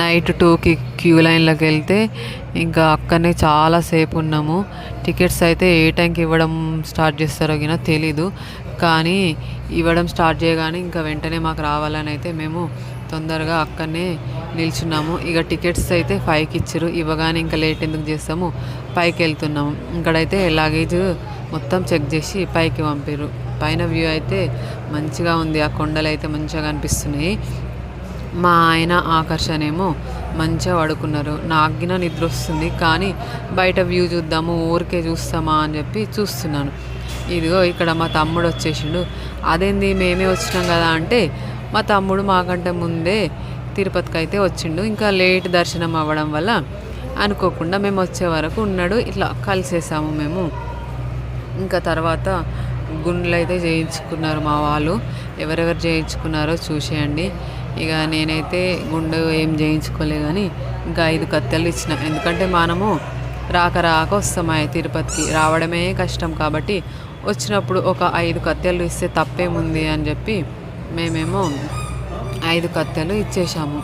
Night 2కి queue లైన్లోకి వెళ్తే ఇంకా అక్కడనే చాలాసేపు ఉన్నాము. టికెట్స్ అయితే ఏ టైంకి ఇవ్వడం స్టార్ట్ చేస్తారో గిన తెలీదు, కానీ ఇవ్వడం స్టార్ట్ చేయగానే ఇంకా వెంటనే మాకు రావాలని అయితే మేము తొందరగా అక్కడనే నిల్చున్నాము. ఇక టికెట్స్ అయితే 5కి ఇచ్చారు. ఇవ్వగానే ఇంకా లేట్ ఎందుకు చేస్తాము, పైకి వెళ్తున్నాము. ఇక్కడైతే లగేజ్ మొత్తం చెక్ చేసి పైకి పంపారు. పైన వ్యూ అయితే మంచిగా ఉంది, ఆ కొండలు అయితే మంచిగా కనిపిస్తున్నాయి. మా ఆయన ఆకర్షణ ఏమో మంచిగా పడుకున్నారు. నాకు గిన నిద్ర వస్తుంది, కానీ బయట వ్యూ చూద్దాము, ఊరికే చూస్తామా అని చెప్పి చూస్తున్నాను. ఇదిగో ఇక్కడ మా తమ్ముడు వచ్చేసిండు. అదేంది మేమే వచ్చినాం కదా అంటే, మా తమ్ముడు మాకంటే ముందే తిరుపతికి అయితే వచ్చిండు. ఇంకా లేట్ దర్శనం అవ్వడం వల్ల అనుకోకుండా మేము వచ్చే వరకు ఉన్నాడు. ఇట్లా కలిసేసాము మేము. ఇంకా తర్వాత గుండ్లు అయితే చేయించుకున్నారు మా వాళ్ళు. ఎవరెవరు చేయించుకున్నారో చూసేయండి. ఇక నేనైతే గుండు ఏం చేయించుకోలే, కానీ ఇంకా 5 కత్తెలు ఇచ్చిన. ఎందుకంటే మనము రాక రాక వస్తామాయి తిరుపతికి, రావడమే కష్టం కాబట్టి వచ్చినప్పుడు ఒక 5 కత్తెలు ఇస్తే తప్పేముంది అని చెప్పి మేమేమో 5 కత్తెలు ఇచ్చేసాము.